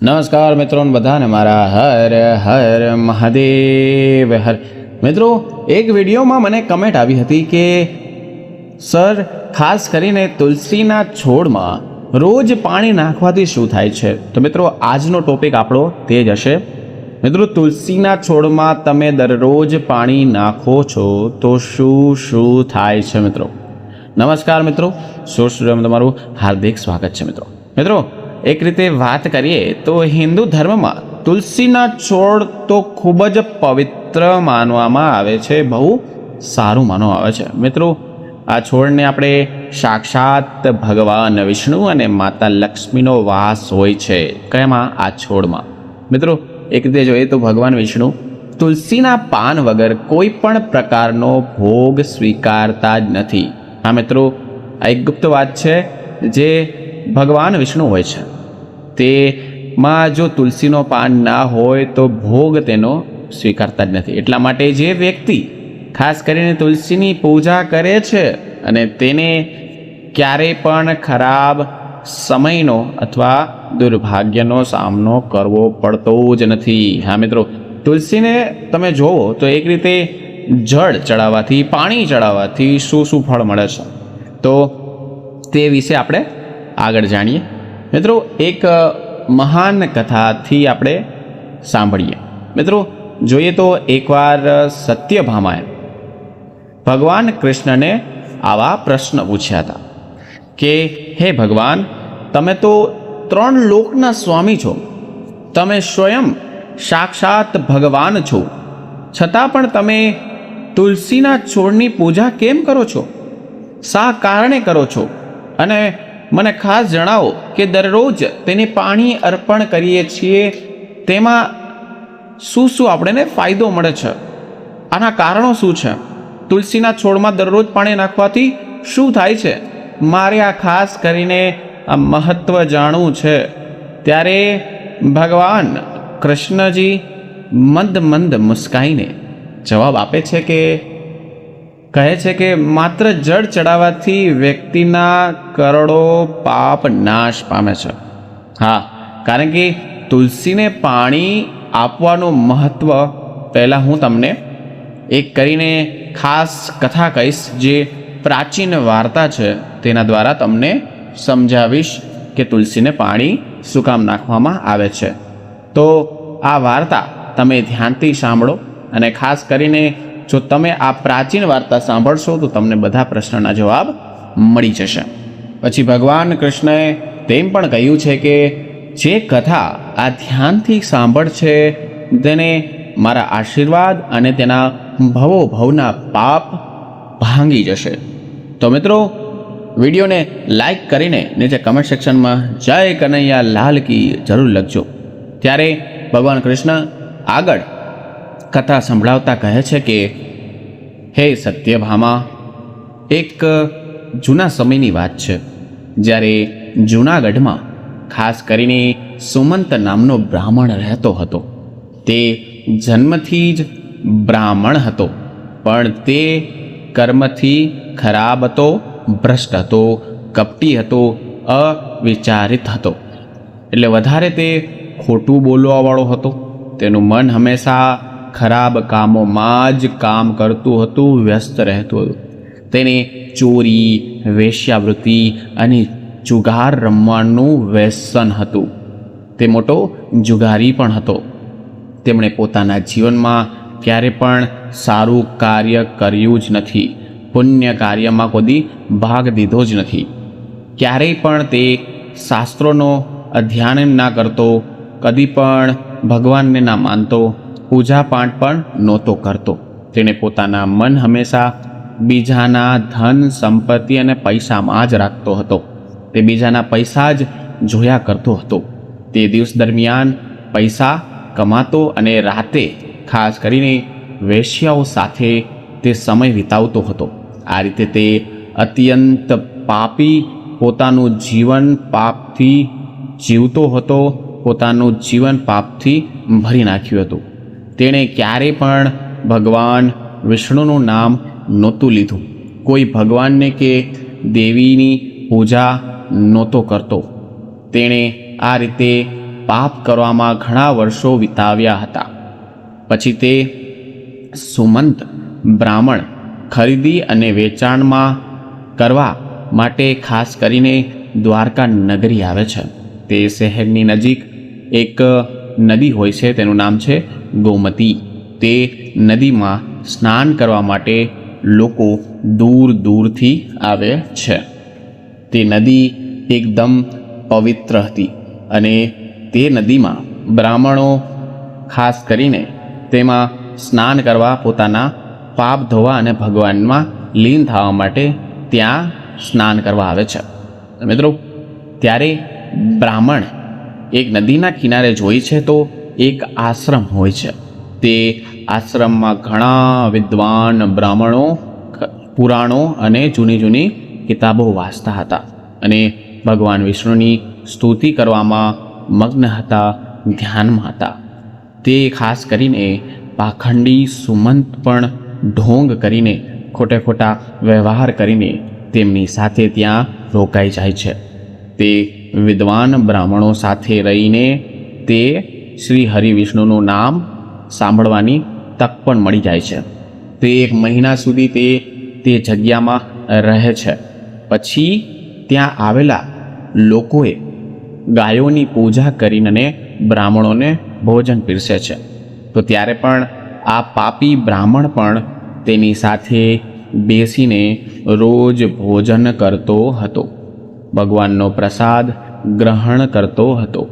નમસ્કાર મિત્રો બધાને મારા હર હર મહાદેવ હર. મિત્રો એક વિડીયોમાં મને કમેન્ટ આવી હતી કે સર ખાસ કરીને તુલસીના છોડમાં રોજ પાણી નાખવાથી શું થાય છે. તો મિત્રો આજનો ટોપિક આપણો તે જ હશે. મિત્રો તુલસીના છોડમાં તમે દરરોજ પાણી નાખો છો તો શું થાય છે. મિત્રો નમસ્કાર મિત્રો, સોશિયલ તમારું હાર્દિક સ્વાગત છે. મિત્રો એક રીતે વાત કરીએ તો હિન્દુ ધર્મમાં તુલસીના છોડ તો ખૂબ જ પવિત્ર માનવામાં આવે છે, બહુ સારું માનવામાં આવે છે. મિત્રો આ છોડને આપણે સાક્ષાત ભગવાન વિષ્ણુ અને માતા લક્ષ્મીનો વાસ હોય છે. કયામાં? આ છોડમાં. મિત્રો એક રીતે જોઈએ તો ભગવાન વિષ્ણુ તુલસીના પાન વગર કોઈ પણ પ્રકારનો ભોગ સ્વીકારતા જ નથી. હા મિત્રો, આ એક ગુપ્ત વાત છે જે ભગવાન વિષ્ણુ હોય છે તેમાં જો તુલસીનો પાન ના હોય તો ભોગ તેનો સ્વીકારતા જ નથી. એટલા માટે જે વ્યક્તિ ખાસ કરીને તુલસીની પૂજા કરે છે અને તેને ક્યારેય પણ ખરાબ સમયનો અથવા દુર્ભાગ્યનો સામનો કરવો પડતો જ નથી. હા મિત્રો, તુલસીને તમે જોવો તો એક રીતે જળ ચડાવવાથી, પાણી ચડાવવાથી શું ફળ મળે છે તો તે વિશે આપણે આગળ જાણીએ. મિત્રો એક મહાન કથાથી આપણે સાંભળીએ. મિત્રો જોઈએ તો એકવાર સત્યભામાએ ભગવાન કૃષ્ણને આવા પ્રશ્ન પૂછ્યા હતા કે હે ભગવાન, તમે તો 3 લોકના સ્વામી છો, તમે સ્વયં સાક્ષાત ભગવાન છો, છતાં પણ તમે તુલસીના છોડની પૂજા કેમ કરો છો? શા કારણે કરો છો? અને મને ખાસ જણાવો કે દરરોજ તેને પાણી અર્પણ કરીએ છીએ તેમાં શું આપણને ફાયદો મળે છે? આના કારણો શું છે? તુલસીના છોડમાં દરરોજ પાણી નાખવાથી શું થાય છે? મારે આ ખાસ કરીને આ મહત્ત્વ જાણવું છે. ત્યારે ભગવાન કૃષ્ણજી મંદ મુસ્કાઈને જવાબ આપે છે કે કહે છે કે માત્ર જળ ચડાવવાથી વ્યક્તિના કરોડો પાપ નાશ પામે છે. હા, કારણ કે તુલસીને પાણી આપવાનું મહત્ત્વ પહેલાં હું તમને એક કરીને ખાસ કથા કહીશ, જે પ્રાચીન વાર્તા છે તેના દ્વારા તમને સમજાવીશ કે તુલસીને પાણી શું કામ નાખવામાં આવે છે. તો આ વાર્તા તમે ધ્યાનથી સાંભળો અને ખાસ કરીને જો તમે આ પ્રાચીન વાર્તા સાંભળશો તો તમને બધા પ્રશ્નના જવાબ મળી જશે. પછી ભગવાન કૃષ્ણએ તેમ પણ કહ્યું છે કે જે કથા આ ધ્યાનથી સાંભળશે તેને મારા આશીર્વાદ અને તેના ભવોભવના પાપ ભાંગી જશે. તો મિત્રો વિડીયોને લાઈક કરીને નીચે કમેન્ટ સેક્શનમાં જય કનૈયા લાલ કી જરૂર લખજો. ત્યારે ભગવાન કૃષ્ણ આગળ કથા સંભળાવતા કહે છે કે હે સત્યભામા, એક જૂના સમયની વાત છે જ્યારે જૂનાગઢમાં ખાસ કરીને સુમંત નામનો બ્રાહ્મણ રહેતો હતો. તે જન્મથી જ બ્રાહ્મણ હતો, પણ તે કર્મથી ખરાબ હતો, ભ્રષ્ટ હતો, કપટી હતો, અવિચારિત હતો. એટલે વધારે તે ખોટું બોલવાવાળો હતો. તેનું મન હંમેશા ખરાબ કામોમાં જ કામ કરતું હતું, વ્યસ્ત રહેતું હતું. તેને ચોરી, વેશ્યાવૃત્તિ અને જુગાર રમવાનું વ્યસન હતું. તે મોટો જુગારી પણ હતો. તેમણે પોતાના જીવનમાં ક્યારે પણ સારું કાર્ય કર્યું જ નથી. પુણ્ય કાર્યમાં કદી ભાગ લીધો જ નથી. ક્યારેય પણ તે શાસ્ત્રોનો અધ્યયન ના કરતો, કદી પણ ભગવાનને ના માનતો, પૂજાપાઠ પણ નહોતો કરતો. તેણે પોતાના મન હંમેશા બીજાના ધન, સંપત્તિ અને પૈસામાં જ રાખતો હતો. તે બીજાના પૈસા જ જોયા કરતો હતો. તે દિવસ દરમિયાન પૈસા કમાતો અને રાતે ખાસ કરીને વેશ્યાઓ સાથે તે સમય વિતાવતો હતો. આ રીતે તે અત્યંત પાપી પોતાનું જીવન પાપથી જીવતો હતો. પોતાનું જીવન પાપથી ભરી નાખ્યું હતું. તેણે ક્યારેય પણ ભગવાન વિષ્ણુનું નામ નહોતું લીધું. કોઈ ભગવાનને કે દેવીની પૂજા નહોતો કરતો. તેણે આ રીતે પાપ કરવામાં ઘણા વર્ષો વિતાવ્યા હતા. પછી તે સુમંત બ્રાહ્મણ ખરીદી અને વેચાણમાં કરવા માટે ખાસ કરીને દ્વારકા નગરી આવે છે. તે શહેરની નજીક એક નદી હોય છે, તેનું નામ છે ગોમતી. તે નદીમાં સ્નાન કરવા માટે લોકો દૂર દૂરથી આવે છે. તે નદી એકદમ પવિત્ર હતી અને તે નદીમાં બ્રાહ્મણો ખાસ કરીને તેમાં સ્નાન કરવા, પોતાના પાપ ધોવા અને ભગવાનમાં લીન થવા માટે ત્યાં સ્નાન કરવા આવે છે. મિત્રો, ત્યારે બ્રાહ્મણ એક નદીના કિનારે જોઈ છે તો એક આશ્રમ હોય છે. તે આશ્રમમાં ઘણા વિદ્વાન બ્રાહ્મણો પુરાણો અને જૂની જૂની કિતાબો વાંચતા હતા અને ભગવાન વિષ્ણુની સ્તુતિ કરવામાં મગ્ન હતા, ધ્યાનમાં હતા. તે ખાસ કરીને પાખંડી સુમંત પણ ઢોંગ કરીને, ખોટે ખોટા વ્યવહાર કરીને તેમની સાથે ત્યાં રોકાઈ જાય છે. તે વિદ્વાન બ્રાહ્મણો સાથે રહીને તે શ્રી હરિવિષ્ણુનું નામ સાંભળવાની તક પણ મળી જાય છે. તે 1 મહિના સુધી તે જગ્યામાં રહે છે. પછી ત્યાં આવેલા લોકોએ ગાયોની પૂજા કરીને બ્રાહ્મણોને ભોજન પીરસે છે. તો ત્યારે પણ આ પાપી બ્રાહ્મણ પણ તેની સાથે બેસીને રોજ ભોજન કરતો હતો, ભગવાનનો પ્રસાદ ગ્રહણ કરતો હતો.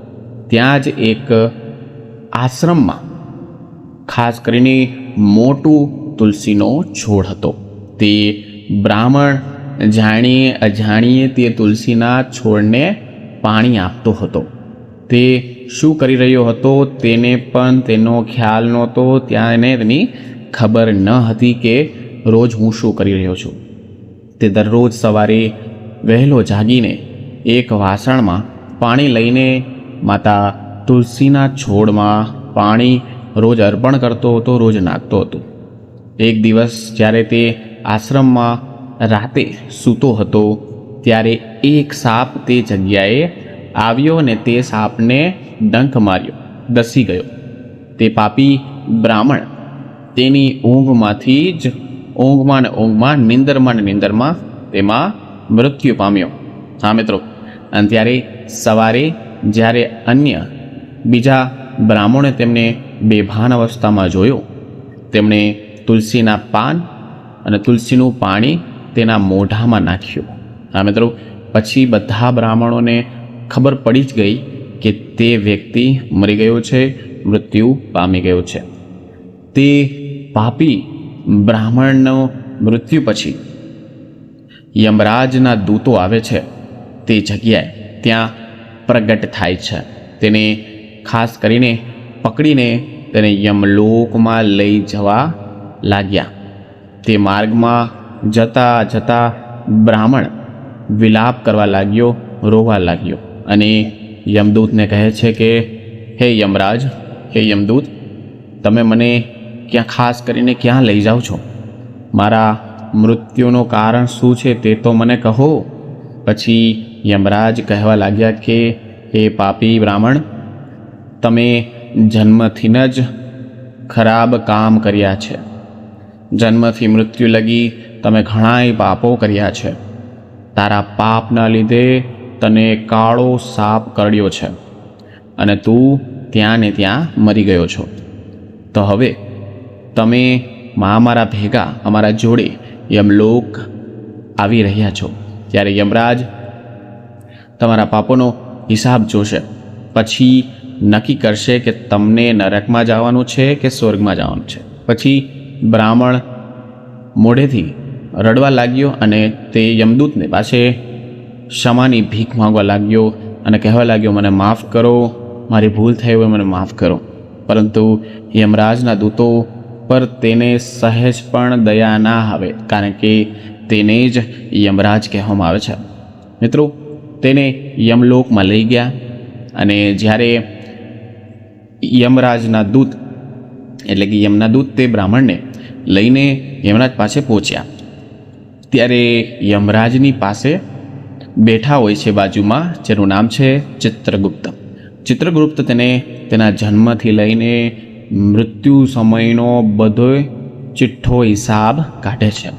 ત્યાં જ એક આશ્રમમાં ખાસ કરીને મોટું તુલસીનો છોડ હતો. તે બ્રાહ્મણ જાણીએ અજાણીએ તે તુલસીના છોડને પાણી આપતો હતો. તે શું કરી રહ્યો હતો તેને પણ તેનો ખ્યાલ નહોતો. ત્યાં એને તેની ખબર ન હતી કે રોજ હું શું કરી રહ્યો છું. તે દરરોજ સવારે વહેલો જાગીને એક વાસણમાં પાણી લઈને માતા તુલસીના છોડમાં પાણી રોજ અર્પણ કરતો હતો, રોજ નાખતો હતો. એક દિવસ જ્યારે તે આશ્રમમાં રાતે સૂતો હતો ત્યારે એક સાપ તે જગ્યાએ આવ્યો અને તે સાપને ડંખ માર્યો, દસી ગયો. તે પાપી બ્રાહ્મણ તેની ઊંઘમાં નિંદરમાં તેમાં મૃત્યુ પામ્યો. હા મિત્રો, અને ત્યારે સવારે જ્યારે બીજા બ્રાહ્મણે તેમને બેભાન અવસ્થામાં જોયો, તેમણે તુલસીના પાન અને તુલસીનું પાણી તેના મોઢામાં નાખ્યું. હા મિત્રો, પછી બધા બ્રાહ્મણોને ખબર પડી જ ગઈ કે તે વ્યક્તિ મરી ગયો છે, મૃત્યુ પામી ગયો છે. તે પાપી બ્રાહ્મણનો મૃત્યુ પછી યમરાજના દૂતો આવે છે તે જગ્યાએ, ત્યાં પ્રગટ થાય છે. તેને ખાસ કરીને પકડીને તેને યમલોકમાં લઈ જવા લાગ્યા. તે માર્ગમાં જતાં જતાં બ્રાહ્મણ વિલાપ કરવા લાગ્યો, રોવા લાગ્યો અને યમદૂતને કહે છે કે હે યમરાજ, હે યમદૂત, તમે મને ખાસ કરીને ક્યાં લઈ જાઓ છો? મારા મૃત્યુનું કારણ શું છે તે તો મને કહો. પછી યમરાજ કહેવા લાગ્યા કે હે પાપી બ્રાહ્મણ, તમે જન્મથી જ ખરાબ કામ કર્યા છે. જન્મથી મૃત્યુ લગી તમે ઘણાય પાપો કર્યા છે. તારા પાપના લીધે તને કાળો સાપ કરડ્યો છે અને તું ત્યાં ને ત્યાં મરી ગયો છો. તો હવે તમે મારા ભેગા અમારા જોડે યમલોક આવી રહ્યા છો. ત્યારે યમરાજ તમારા પાપોનો હિસાબ જોશે, પછી નક્કી કરશે કે તમને નરકમાં જવાનું છે કે સ્વર્ગમાં જવાનું છે. પછી બ્રાહ્મણ મોઢેથી રડવા લાગ્યો અને તે યમદૂતને પાસે ક્ષમાની ભીખ માંગવા લાગ્યો અને કહેવા લાગ્યો, મને માફ કરો, મારી ભૂલ થઈ હોય, મને માફ કરો. પરંતુ યમરાજના દૂતો પર તેને સહેજ પણ દયા ના આવે, કારણ કે તેને જ યમરાજ કહેવામાં આવે છે. મિત્રો, તેને યમલોકમાં લઈ ગયા અને જ્યારે યમરાજના દૂત એટલે કે યમના દૂત તે બ્રાહ્મણને લઈને યમરાજ પાસે પહોંચ્યા ત્યારે યમરાજની પાસે બેઠા હોય છે બાજુમાં, જેનું નામ છે ચિત્રગુપ્ત. ચિત્રગુપ્ત તેને તેના જન્મથી લઈને મૃત્યુ સમયનો બધો ચિઠ્ઠો હિસાબ કાઢે છે.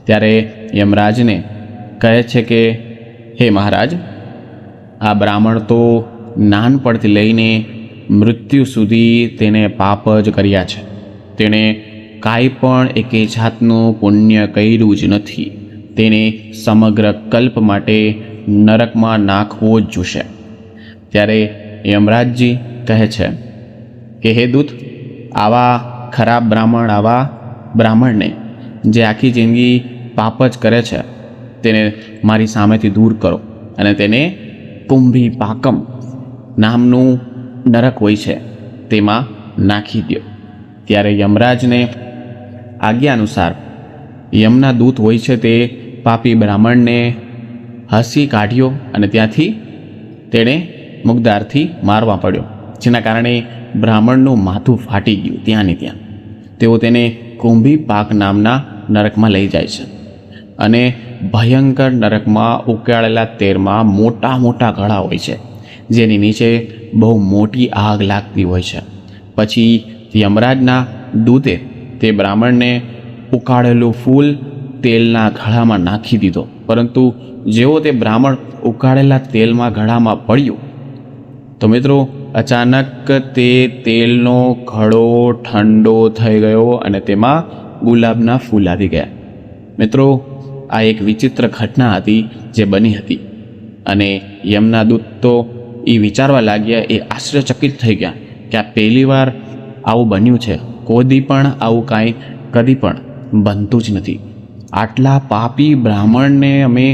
ત્યારે યમરાજને કહે છે કે હે મહારાજ, આ બ્રાહ્મણ તો નાનપણથી લઈને મૃત્યુ સુધી તેને પાપ જ કર્યા છે. તેણે કાંઈ પણ એકે જાતનું પુણ્ય કર્યું જ નથી. તેને સમગ્ર કલ્પ માટે નરકમાં નાખવો જ જોશે. ત્યારે યમરાજજી કહે છે કે હે દૂત, આવા ખરાબ બ્રાહ્મણ, આવા બ્રાહ્મણને જે આખી જિંદગી પાપ જ કરે છે, તેને મારી સામેથી દૂર કરો અને તેને કુંભી પાકમ નામનું નરક હોય છે તેમાં નાખી દો. ત્યારે યમરાજને આજ્ઞા અનુસાર યમના દૂત હોય છે તે પાપી બ્રાહ્મણને હસી કાઢ્યો અને ત્યાંથી તેણે મુગદારથી મારવા પડ્યો, જેના કારણે બ્રાહ્મણનું માથું ફાટી ગયું ત્યાંને ત્યાં. તેઓ તેને કુંભી પાક નામના નરકમાં લઈ જાય છે અને ભયંકર નરકમાં ઉકાળેલા તેલમાં મોટા મોટા ગળા હોય છે, જેની નીચે બહુ મોટી આગ લાગતી હોય છે. પછી યમરાજના દૂતે તે બ્રાહ્મણને ઉકાળેલું ફૂલ તેલના ગળામાં નાખી દીધો, પરંતુ જેવો તે બ્રાહ્મણ ઉકાળેલા તેલમાં ગળામાં પડ્યું તો મિત્રો અચાનક તે તેલનો ઘડો ઠંડો થઈ ગયો અને તેમાં ગુલાબના ફૂલ આવી ગયા. મિત્રો, આ એક વિચિત્ર ઘટના હતી જે બની હતી અને યમના દૂત તો એ વિચારવા લાગ્યા, એ આશ્ચર્યચકિત થઈ ગયા કે આ પહેલી વાર આવું બન્યું છે. કોઈ પણ આવું કાંઈ કદી પણ બનતું જ નથી. આટલા પાપી બ્રાહ્મણને અમે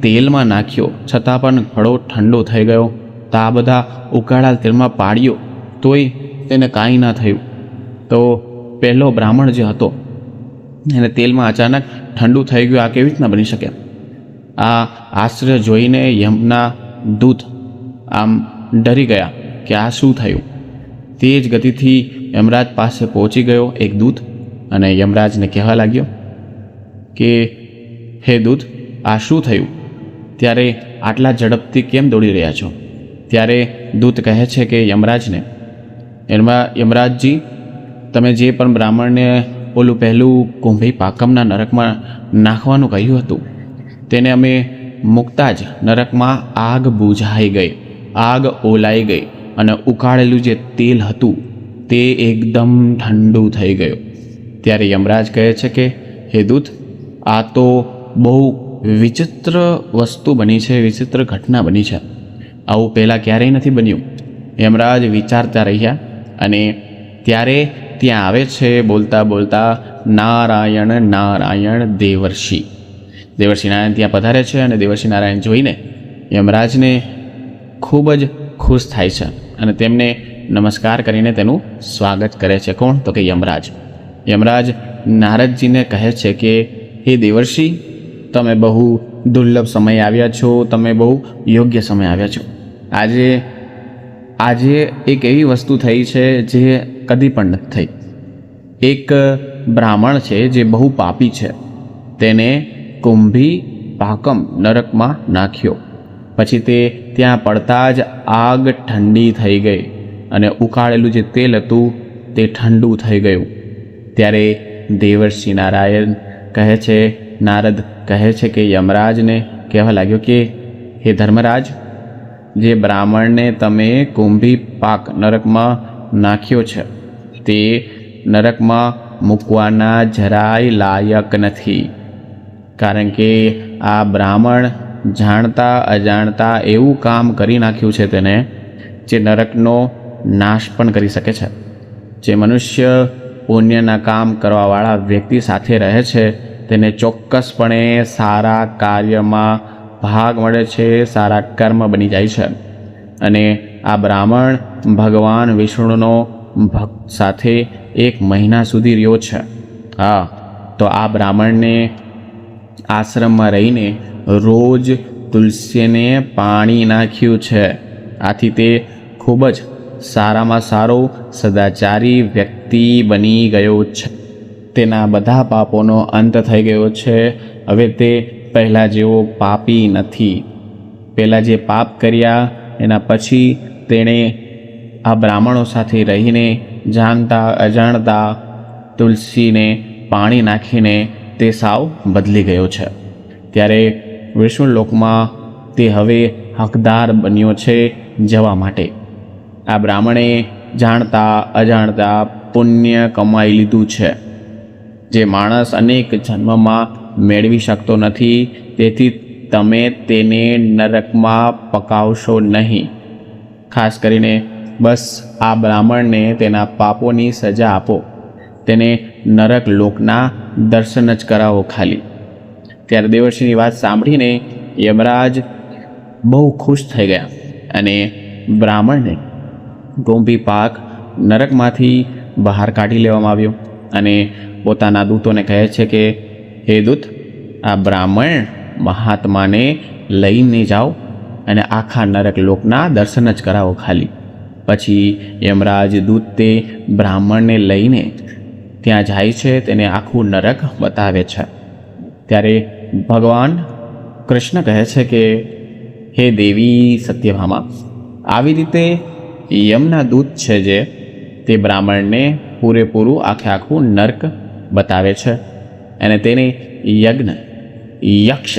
તેલમાં નાખ્યો, છતાં પણ ઘડો ઠંડો થઈ ગયો. તો આ બધા ઉકાળેલા તેલમાં પાડ્યો તોય તેને કાંઈ ના થયું. તો પહેલો બ્રાહ્મણ જે હતો એને તેલમાં અચાનક ઠંડુ થઈ ગયું, આ કેવી રીતના બની શકે? આ આશ્ચર્ય જોઈને યમના દૂત આમ ડરી ગયા કે આ શું થયું. તે જ ગતિથી યમરાજ પાસે પહોંચી ગયો એક દૂત અને યમરાજને કહેવા લાગ્યો કે હે દૂત, આ શું થયું? ત્યારે આટલા ઝડપથી કેમ દોડી રહ્યા છો? ત્યારે દૂત કહે છે કે યમરાજને, યમરાજજી, તમે જે પણ બ્રાહ્મણને ઓલું પહેલું કુંભી પાકમના નરકમાં નાખવાનું કહ્યું હતું તેને અમે મૂકતા જ નરકમાં આગ બુઝાઈ ગઈ, આગ ઓલાઈ ગઈ અને ઉકાળેલું જે તેલ હતું તે એકદમ ઠંડુ થઈ ગયું. ત્યારે યમરાજ કહે છે કે હે દૂત, આ તો બહુ વિચિત્ર વસ્તુ બની છે, વિચિત્ર ઘટના બની છે. આવું પહેલાં ક્યારેય નથી બન્યું. યમરાજ વિચારતા રહ્યા અને ત્યારે ત્યાં આવે છે બોલતા બોલતા નારાયણ નારાયણ દેવર્ષિ. દેવર્ષિ નારાયણ ત્યાં પધારે છે અને દેવર્ષિ નારાયણ જોઈને યમરાજને ખૂબ જ ખુશ થાય છે અને તેમને નમસ્કાર કરીને તેનું સ્વાગત કરે છે. કોણ? તો કે યમરાજ. યમરાજ નારદજીને કહે છે કે હે દેવર્ષિ, તમે બહુ દુર્લભ સમય આવ્યા છો, તમે બહુ યોગ્ય સમય આવ્યા છો. આજે એક એવી વસ્તુ થઈ છે જે કદી પણ નથી થઈ. એક બ્રાહ્મણ છે જે બહુ પાપી છે, તેને કુંભી પાકમ નરકમાં નાખ્યો. પછી તે ત્યાં પડતા જ આગ ઠંડી થઈ ગઈ અને ઉકાળેલું જે તેલ હતું તે ઠંડુ થઈ ગયું. ત્યારે દેવર્ષિ નારાયણ કહે છે, નારદ કહે છે કે યમરાજને કહેવા લાગ્યો કે હે ધર્મરાજ, જે બ્રાહ્મણને તમે કુંભી પાક નરકમાં નાખ્યો છે તે નરકમાં મૂકવાના જરાય લાયક નથી. કારણ કે આ બ્રાહ્મણ જાણતા અજાણતા એવું કામ કરી નાખ્યું છે તેને જે નરકનો નાશ પણ કરી શકે છે. જે મનુષ્ય પુણ્યના કામ કરવાવાળા વ્યક્તિ સાથે રહે છે તેને ચોક્કસપણે સારા કાર્યમાં ભાગ મળે છે, સારા કર્મ બની જાય છે. અને આ બ્રાહ્મણ ભગવાન વિષ્ણુનો ભક્ત સાથે 1 મહિના સુધી રહ્યો છે. હા, તો આ બ્રાહ્મણને આશ્રમમાં રહીને રોજ તુલસીને પાણી નાખ્યું છે. આથી તે ખૂબ જ સારામાં સારો સદાચારી વ્યક્તિ બની ગયો છે. તેના બધા પાપોનો અંત થઈ ગયો છે. હવે તે પહેલાં જેવો પાપી નથી. પહેલાં જે પાપ કર્યા એના પછી તેણે આ બ્રાહ્મણો સાથે રહીને જાણતા અજાણતા તુલસીને પાણી નાખીને તે સાવ બદલી ગયો છે. ત્યારે વિષ્ણુલોકમાં તે હવે હકદાર બન્યો છે જવા માટે. આ બ્રાહ્મણે જાણતા અજાણતા પુણ્ય કમાઈ લીધું છે, જે માણસ અનેક જન્મમાં મેળવી શકતો નથી. તેથી તમે તેને નરકમાં પકાવશો નહીં. ખાસ કરીને બસ આ બ્રાહ્મણને તેના પાપોની સજા આપો, તેને નરક લોકના દર્શન જ કરાવો ખાલી. ત્યારે દેવર્ષિની વાત સાંભળીને યમરાજ બહુ ખુશ થઈ ગયા અને બ્રાહ્મણને ગોમતી પાક નરકમાંથી બહાર કાઢી લેવામાં આવ્યો અને પોતાના દૂતોને કહે છે કે હે દૂત, આ બ્રાહ્મણ મહાત્માને લઈને જાઓ અને આખા નરક લોકના દર્શન જ કરાવો ખાલી. પછી યમરાજ દૂત તે બ્રાહ્મણને લઈને ત્યાં જાય છે, તેને આખું નરક બતાવે છે. ત્યારે ભગવાન કૃષ્ણ કહે છે કે હે દેવી સત્યભામા, આવી રીતે યમના દૂત છે જે તે બ્રાહ્મણને પૂરેપૂરું આખું નર્ક બતાવે છે અને તેને યજ્ઞ યક્ષ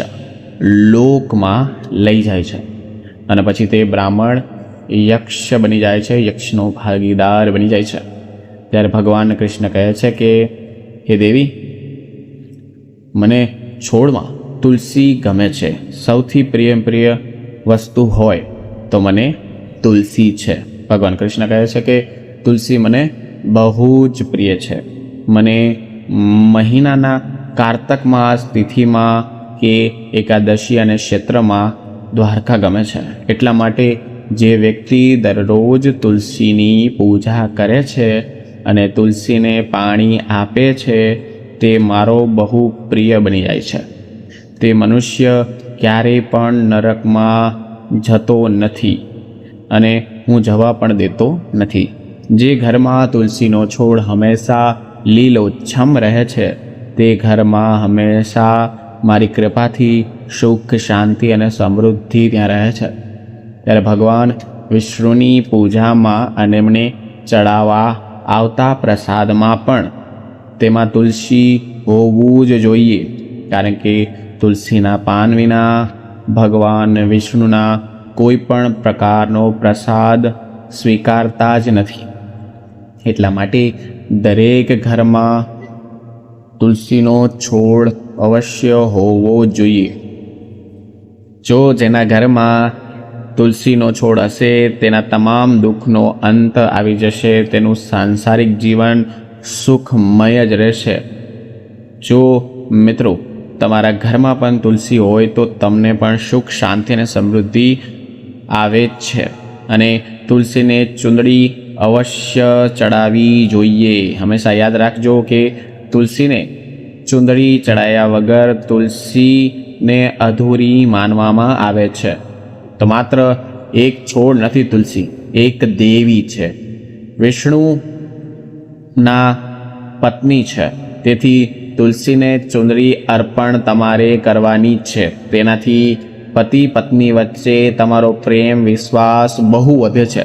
લોકમાં લઈ જાય છે. અને પછી તે બ્રાહ્મણ યક્ષ બની જાય છે, યક્ષનો ભાગીદાર બની જાય છે. ત્યારે ભગવાન કૃષ્ણ કહે છે કે હે દેવી, મને છોડમાં તુલસી ગમે છે. સૌથી પ્રિય વસ્તુ હોય તો મને તુલસી છે. ભગવાન કૃષ્ણ કહે છે કે તુલસી મને બહુ જ પ્રિય છે. મને મહિનાના કારતક માસ તિથિમાં કે એકાદશી અને ક્ષેત્રમાં દ્વારકા ગમે છે. એટલા માટે જે વ્યક્તિ દરરોજ તુલસીની પૂજા કરે છે અને તુલસીને પાણી આપે છે, તે મારો બહુ પ્રિય બની જાય છે. તે મનુષ્ય ક્યારેય પણ નરકમાં જતો નથી અને હું જવા પણ દેતો નથી. જે ઘરમાં તુલસીનો છોડ હંમેશા લીલોછમ રહે છે, તે ઘરમાં હંમેશા મારી કૃપાથી સુખ, શાંતિ અને સમૃદ્ધિ ત્યાં રહે છે. ત્યારે ભગવાન વિષ્ણુની પૂજામાં અને એમને ચડાવવા આવતા પ્રસાદમાં પણ તેમાં તુલસી હોવું જ જોઈએ, કારણ કે તુલસીના પાન વિના ભગવાન વિષ્ણુના કોઈ પણ પ્રકારનો પ્રસાદ સ્વીકારતા જ નથી. એટલા માટે દરેક ઘરમાં તુલસીનો છોડ અવશ્ય હોવો જોઈએ. જો જેના ઘરમાં તુલસીનો છોડ હશે, તેના તમામ દુઃખનો અંત આવી જશે. તેનું સાંસારિક જીવન સુખમય જ રહેશે. જો મિત્રો તમારા ઘરમાં પણ તુલસી હોય તો તમને પણ સુખ, શાંતિ અને સમૃદ્ધિ આવે જ છે. અને તુલસીને ચૂંદડી અવશ્ય ચડાવવી જોઈએ. હંમેશા યાદ રાખજો કે તુલસીને ચૂંદડી ચડાવ્યા વગર તુલસીને અધૂરી માનવામાં આવે છે. તો માત્ર એક છોડ નથી, તુલસી એક દેવી છે, વિષ્ણુના પત્ની છે. તેથી તુલસીને ચૂંદડી અર્પણ તમારે કરવાની છે. તેનાથી પતિ પત્ની વચ્ચે તમારો પ્રેમ, વિશ્વાસ બહુ વધે છે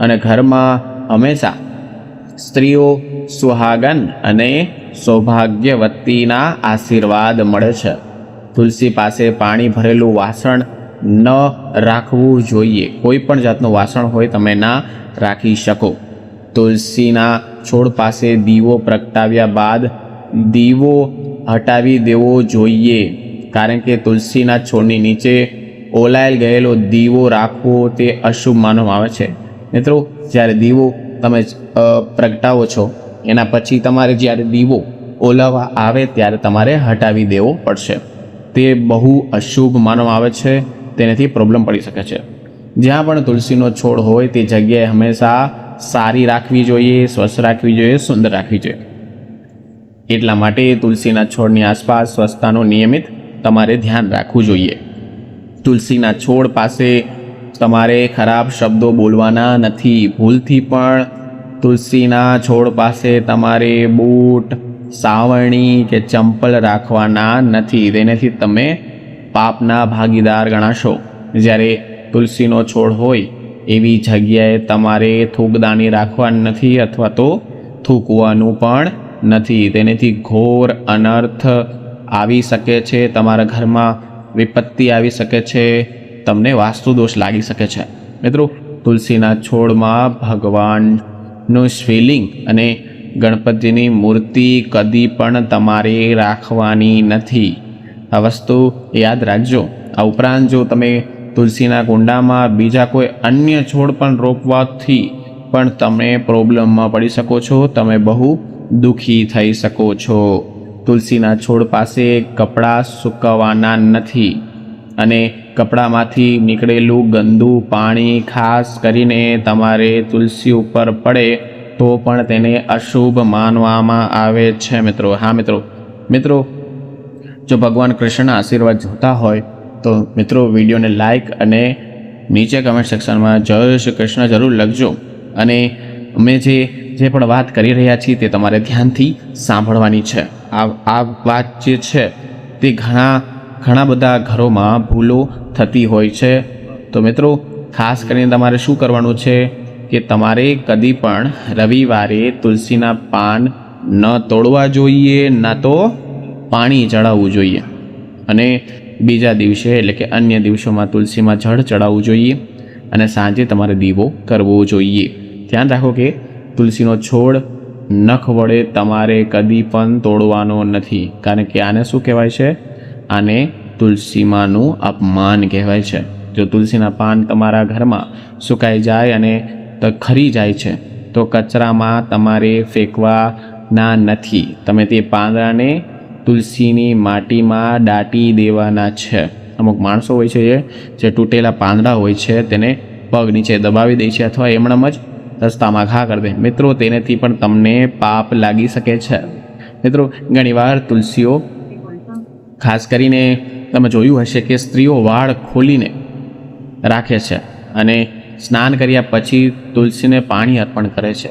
અને ઘરમાં હંમેશા સ્ત્રીઓ સુહાગન અને સૌભાગ્યવતીના આશીર્વાદ મળે છે. તુલસી પાસે પાણી ભરેલું વાસણ ન રાખવું જોઈએ. કોઈ પણ જાતનું વાસણ હોય તમે ના રાખી શકો. તુલસીના છોડ પાસે દીવો પ્રગટાવ્યા બાદ દીવો હટાવી દેવો જોઈએ, કારણ કે તુલસીના છોડની નીચે ઓલાયેલ ગયેલો દીવો રાખવો તે અશુભ માનવામાં આવે છે. મિત્રો, જ્યારે દીવો તમે પ્રગટાવો છો, એના પછી તમારે જ્યારે દીવો ઓલાવવા આવે ત્યારે તમારે હટાવી દેવો પડશે. તે બહુ અશુભ માનવામાં આવે છે. તેનાથી પ્રોબ્લેમ પડી શકે છે. જ્યાં પણ તુલસીનો છોડ હોય તે જગ્યાએ હંમેશા સારી રાખવી જોઈએ, સ્વચ્છ રાખવી જોઈએ, સુંદર રાખવી જોઈએ. એટલા માટે તુલસીના છોડની આસપાસ સ્વચ્છતાનું નિયમિત તમારે ધ્યાન રાખવું જોઈએ. તુલસીના છોડ પાસે તમારે ખરાબ શબ્દો બોલવાના નથી. ભૂલથી પણ તુલસીના છોડ પાસે તમારે બૂટ, સાવરણી કે ચંપલ રાખવાના નથી. તેનાથી તમે પાપના ભાગીદાર ગણાશો. જ્યારે તુલસીનો છોડ હોય એવી જગ્યાએ તમારે થૂકદાની રાખવાની નથી અથવા તો થૂકવાનું પણ નથી. તેનાથી ઘોર અનર્થ આવી શકે છે, તમારા ઘરમાં વિપત્તિ આવી શકે છે, તમને વાસ્તુદોષ લાગી શકે છે. મિત્રો, તુલસીના છોડમાં ભગવાનનું શિવલિંગ અને ગણપતિની મૂર્તિ કદી પણ તમારે રાખવાની નથી. આ વસ્તુ યાદ રાખજો. આ ઉપરાંત જો તમે તુલસીના કુંડામાં બીજા કોઈ અન્ય છોડ પણ રોપવાથી પણ તમે પ્રોબ્લેમમાં પડી શકો છો, તમે બહુ દુઃખી થઈ શકો છો. તુલસીના છોડ પાસે કપડાં સૂકવવાના નથી અને કપડામાંથી નીકળેલું ગંદુ પાણી ખાસ કરીને તમારે તુલસી ઉપર પડે તો પણ તેને અશુભ માનવામાં આવે છે. મિત્રો, હા મિત્રો, જો ભગવાન કૃષ્ણના આશીર્વાદ જોતા હોય તો મિત્રો વિડીયોને લાઈક અને નીચે કમેન્ટ સેક્શનમાં જય શ્રી કૃષ્ણ જરૂર લખજો. અને અમે જે પણ વાત કરી રહ્યા છીએ તે તમારે ધ્યાનથી સાંભળવાની છે. આ વાત જે છે તે ઘણા બધા ઘરોમાં ભૂલો થતી હોય છે. તો મિત્રો, ખાસ કરીને તમારે શું કરવાનું છે કે તમારે કદી પણ રવિવારે તુલસીના પાન ન તોડવા જોઈએ, ના તો પાણી ચડાવવું જોઈએ. અને બીજા દિવસે એટલે કે અન્ય દિવસોમાં તુલસીમાં જળ ચડાવવું જોઈએ અને સાંજે તમારે દીવો કરવો જોઈએ. ધ્યાન રાખો કે તુલસીનો છોડ નખ વડે તમારે કદી પણ તોડવાનો નથી, કારણ કે આને શું કહેવાય છે? આને તુલસીમાનું અપમાન કહેવાય છે. જો તુલસીના પાન તમારા ઘરમાં સુકાઈ જાય અને ખરી જાય છે તો કચરામાં તમારે ફેંકવાના નથી. તમે તે પાંદડાને તુલસીની માટીમાં દાટી દેવાના છે. અમુક માણસો હોય છે જે તૂટેલા પાંદડા હોય છે તેને પગ નીચે દબાવી દે છે અથવા એમણામ જ રસ્તામાં ઘા કરી દે. મિત્રો, તેનાથી પણ તમને પાપ લાગી શકે છે. મિત્રો, ઘણીવાર તુલસીઓ, ખાસ કરીને તમે જોયું હશે કે સ્ત્રીઓ વાળ ખોલીને રાખે છે અને સ્નાન કર્યા પછી તુલસીને પાણી અર્પણ કરે છે.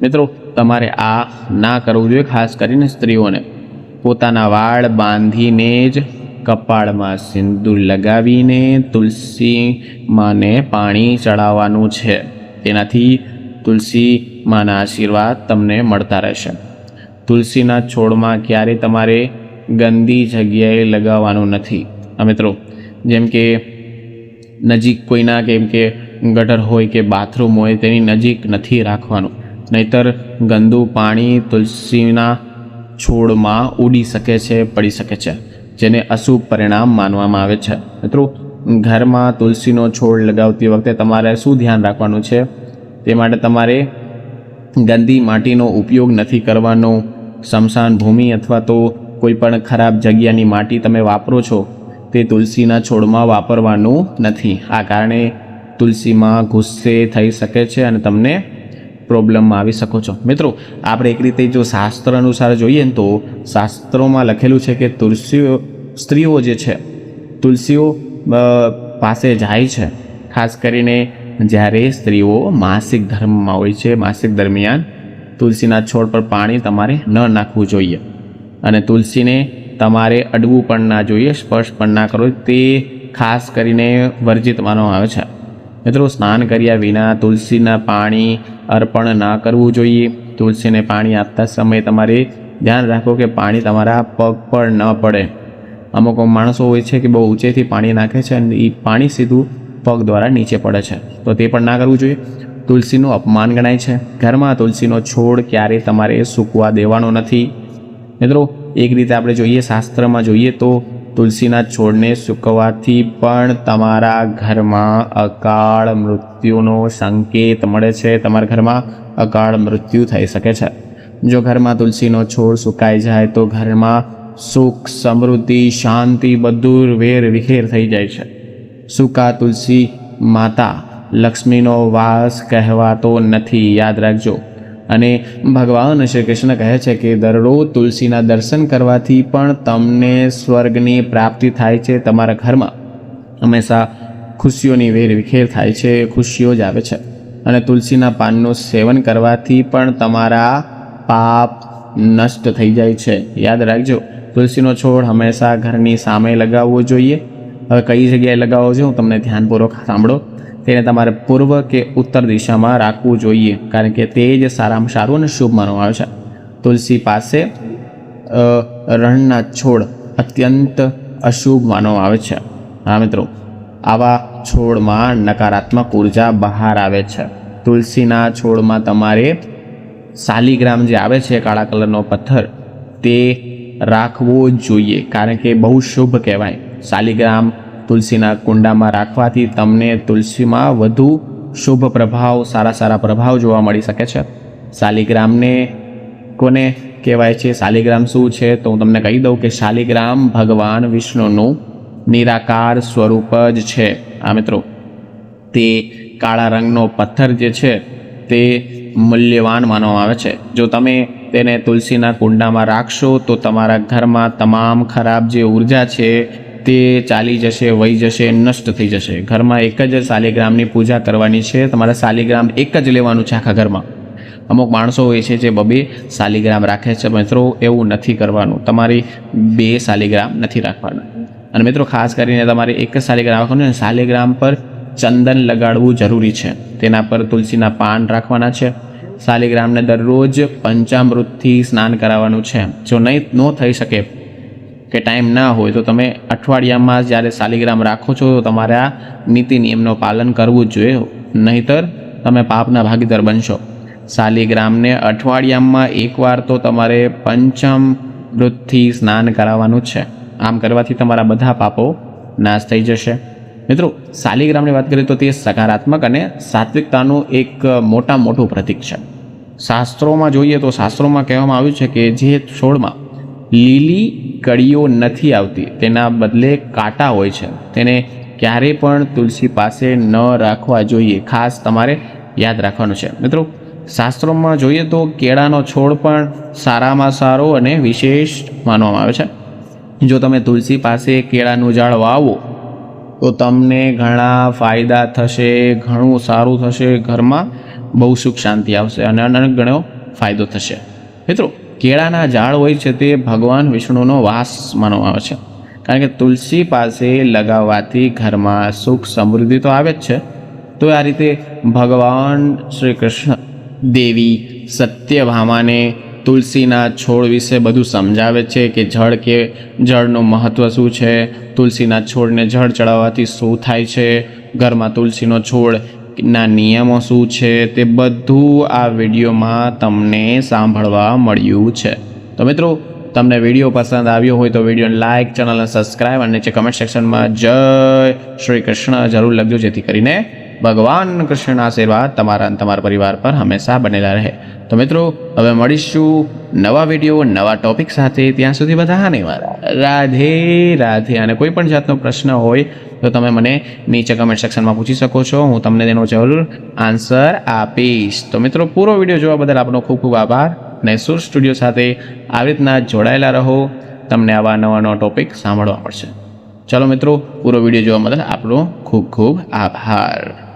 મિત્રો, તમારે આ ના કરવું જોઈએ. ખાસ કરીને સ્ત્રીઓને પોતાના વાળ બાંધીને જ કપાળમાં સિંદૂર લગાવીને તુલસી માને પાણી ચડાવવાનું છે. તેનાથી તુલસી માના આશીર્વાદ તમને મળતા રહેશે. તુલસીના છોડમાં ક્યારેય તમારે ગંદી જગ્યાએ લગાવવાનું નથી. મિત્રો, જેમ કે નજીક કોઈના કેમ કે ગટર હોય કે બાથરૂમ હોય તેની નજીક નથી રાખવાનું, નહીતર ગંદુ પાણી તુલસીના છોડમાં ઉડી શકે છે, પડી શકે છે, જેને અશુભ પરિણામ માનવામાં આવે છે. મિત્રો, ઘરમાં તુલસીનો છોડ લગાવતી વખતે તમારે શું ધ્યાન રાખવાનું છે? તે માટે તમારે ગંદી માટીનો ઉપયોગ નથી કરવાનો. સ્મશાન ભૂમિ અથવા તો કોઈ પણ ખરાબ જગ્યાની માટી તમે વાપરો છો તે તુલસીના છોડમાં વાપરવાનું નથી. આ કારણે તુલસીમાં ગુસ્સે થઈ શકે છે અને તમને પ્રોબ્લેમમાં આવી શકો છો. મિત્રો, આપણે એક રીતે જો શાસ્ત્ર અનુસાર જોઈએ ને તો શાસ્ત્રોમાં લખેલું છે કે સ્ત્રીઓ જે છે તુલસીઓ પાસે જાય છે. ખાસ કરીને જ્યારે સ્ત્રીઓ માસિક ધર્મમાં હોય છે, માસિક દરમિયાન તુલસીના છોડ પર પાણી તમારે ન નાખવું જોઈએ અને તુલસીને તમારે અડવું પણ ના જોઈએ, સ્પર્શ પણ ના કરવો. તે ખાસ કરીને વર્જિત માનવામાં આવે છે. મિત્રો, સ્નાન કર્યા વિના તુલસીના પાણી અર્પણ ના કરવું જોઈએ. તુલસીને પાણી આપતા સમયે તમારે ધ્યાન રાખો કે પાણી તમારા પગ પર ન પડે. અમુક માણસો હોય છે કે બહુ ઊંચેથી પાણી નાખે છે અને એ પાણી સીધું પગ દ્વારા નીચે પડે છે, તો તે પણ ના કરવું જોઈએ. તુલસીનું અપમાન ગણાય છે. ઘરમાં તુલસીનો છોડ ક્યારેય તમારે સૂકવા દેવાનો નથી. મિત્રો, એક રીતે આપણે જોઈએ, શાસ્ત્રમાં જોઈએ તો તુલસીના છોડને સૂકવવાથી પણ તમારા ઘરમાં અકાળ મૃત્યુનો સંકેત મળે છે. તમારા ઘરમાં અકાળ મૃત્યુ થઈ શકે છે. જો ઘરમાં તુલસીનો છોડ સુકાઈ જાય તો ઘરમાં સુખ, સમૃદ્ધિ, શાંતિ બધું વેર વિખેર થઈ જાય છે. સૂકા તુલસી માતા લક્ષ્મીનો વાસ કહેવાતો નથી, યાદ રાખજો. અને ભગવાન શ્રી કૃષ્ણ કહે છે કે દરરોજ તુલસીના દર્શન કરવાથી પણ તમને સ્વર્ગની પ્રાપ્તિ થાય છે. તમારા ઘરમાં હંમેશા ખુશીઓની વેર વિખેર થાય છે, ખુશીઓ જ આવે છે. અને તુલસીના પાનનું સેવન કરવાથી પણ તમારા પાપ નષ્ટ થઈ જાય છે. યાદ રાખજો, તુલસીનો છોડ હંમેશા ઘરની સામે લગાવવો જોઈએ. હવે કઈ જગ્યાએ લગાવવો જોઈએ હું તમને ધ્યાનપૂર્વક સાંભળો. તેને તમારે પૂર્વ કે ઉત્તર દિશામાં રાખવું જોઈએ, કારણ કે તે જ સારામાં સારું અને શુભ માનવામાં આવે છે. તુલસી પાસે રણના છોડ અત્યંત અશુભ માનવામાં આવે છે. હા મિત્રો, આવા છોડમાં નકારાત્મક ઉર્જા બહાર આવે છે. તુલસીના છોડમાં તમારે શાલિગ્રામ જે આવે છે, કાળા કલરનો પથ્થર, તે રાખવો જોઈએ, કારણ કે બહુ શુભ કહેવાય. શાલિગ્રામ તુલસીના કુંડામાં રાખવાથી તમને તુલસીમાં વધુ શુભ પ્રભાવ, સારા પ્રભાવ જોવા મળી શકે છે. શાલિગ્રામને કોને કહેવાય છે, શાલિગ્રામ શું છે, તો હું તમને કહી દઉં કે શાલિગ્રામ ભગવાન વિષ્ણુનું નિરાકાર સ્વરૂપ જ છે. આ મિત્રો, તે કાળા રંગનો પથ્થર જે છે તે મૂલ્યવાન માનવામાં આવે છે. જો તમે તેને તુલસીના કુંડામાં રાખશો તો તમારા ઘરમાં તમામ ખરાબ જે ઉર્જા છે તે ચાલી જશે, વહી જશે, નષ્ટ થઈ જશે. ઘરમાં એક જ શાલિગ્રામની પૂજા કરવાની છે. તમારે શાલિગ્રામ એક જ લેવાનું છે આખા ઘરમાં. અમુક માણસો હોય છે જે બબે શાલિગ્રામ રાખે છે. મિત્રો, એવું નથી કરવાનું. તમારી 2 શાલિગ્રામ નથી રાખવાના. અને મિત્રો, ખાસ કરીને તમારે એક જ શાલિગ્રામ રાખવાનું. અને શાલિગ્રામ પર ચંદન લગાડવું જરૂરી છે. તેના પર તુલસીના પાન રાખવાના છે. શાલિગ્રામને દરરોજ પંચામૃતથી સ્નાન કરાવવાનું છે. જો નહીં ન થઈ શકે કે ટાઈમ ના હોય તો તમે અઠવાડિયામાં જ્યારે શાલિગ્રામ રાખો છો તો તમારે આ નીતિ નિયમનું પાલન કરવું જ જોઈએ, નહીંતર તમે પાપના ભાગીદાર બનશો. શાલિગ્રામને અઠવાડિયામાં એકવાર તો તમારે પંચામૃતથી સ્નાન કરાવવાનું છે. આમ કરવાથી તમારા બધા પાપો નાશ થઈ જશે. મિત્રો, શાલિગ્રામની વાત કરીએ તો તે સકારાત્મક અને સાત્વિકતાનું એક મોટું પ્રતીક છે. શાસ્ત્રોમાં જોઈએ તો શાસ્ત્રોમાં કહેવામાં આવ્યું છે કે જે છોડમાં લીલી કળીઓ નથી આવતી, તેના બદલે કાંટા હોય છે, તેને ક્યારેય પણ તુલસી પાસે ન રાખવા જોઈએ. ખાસ તમારે યાદ રાખવાનું છે. મિત્રો, શાસ્ત્રોમાં જોઈએ તો કેળાનો છોડ પણ સારામાં સારો અને વિશેષ માનવામાં આવે છે. જો તમે તુલસી પાસે કેળાનું ઝાડ વાવો તો તમને ઘણા ફાયદા થશે, ઘણું સારું થશે, ઘરમાં બહુ સુખ શાંતિ આવશે અને અનેક ઘણો ફાયદો થશે. મિત્રો, કેળાના ઝાડ હોય છે તે ભગવાન વિષ્ણુનો વાસ માનવામાં આવે છે, કારણ કે તુલસી પાસે લગાવવાથી ઘરમાં સુખ સમૃદ્ધિ તો આવે જ છે. તો આ રીતે ભગવાન શ્રી કૃષ્ણ દેવી સત્યભામાને તુલસીના છોડ વિશે બધું સમજાવે છે કે જળનું મહત્ત્વ શું છે, તુલસીના છોડને જળ ચડાવવાથી શું થાય છે, ઘરમાં તુલસીનો છોડના નિયમો શું છે, તે બધું આ વિડીયોમાં તમને સાંભળવા મળ્યું છે. તો મિત્રો, તમને વિડીયો પસંદ આવ્યો હોય તો વિડીયોને લાઇક, ચેનલને સબસ્ક્રાઈબ અને નીચે કમેન્ટ સેક્શનમાં જય શ્રી કૃષ્ણ જરૂર લખજો, જેથી કરીને ભગવાન કૃષ્ણના આશીર્વાદ તમારા અને તમારા પરિવાર પર હંમેશા બનેલા રહે. તો મિત્રો, હવે મળીશું નવા વિડીયો, નવા ટોપિક સાથે. ત્યાં સુધી બધાને મારા રાધે રાધે. અને કોઈ પણ જાતનો પ્રશ્ન હોય તો તમે મને નીચે કમેન્ટ સેક્શનમાં પૂછી શકો છો. હું તમને તેનો જરૂર આન્સર આપીશ. તો મિત્રો, પૂરો વિડીયો જોવા બદલ આપનો ખૂબ ખૂબ આભાર. અને સુર સ્ટુડિયો સાથે આવી રીતના જોડાયેલા રહો. તમને આવા નવા ટોપિક સાંભળવા મળશે. ચલો મિત્રો, પૂરો વિડીયો જોવા બદલ આપનો ખૂબ ખૂબ આભાર.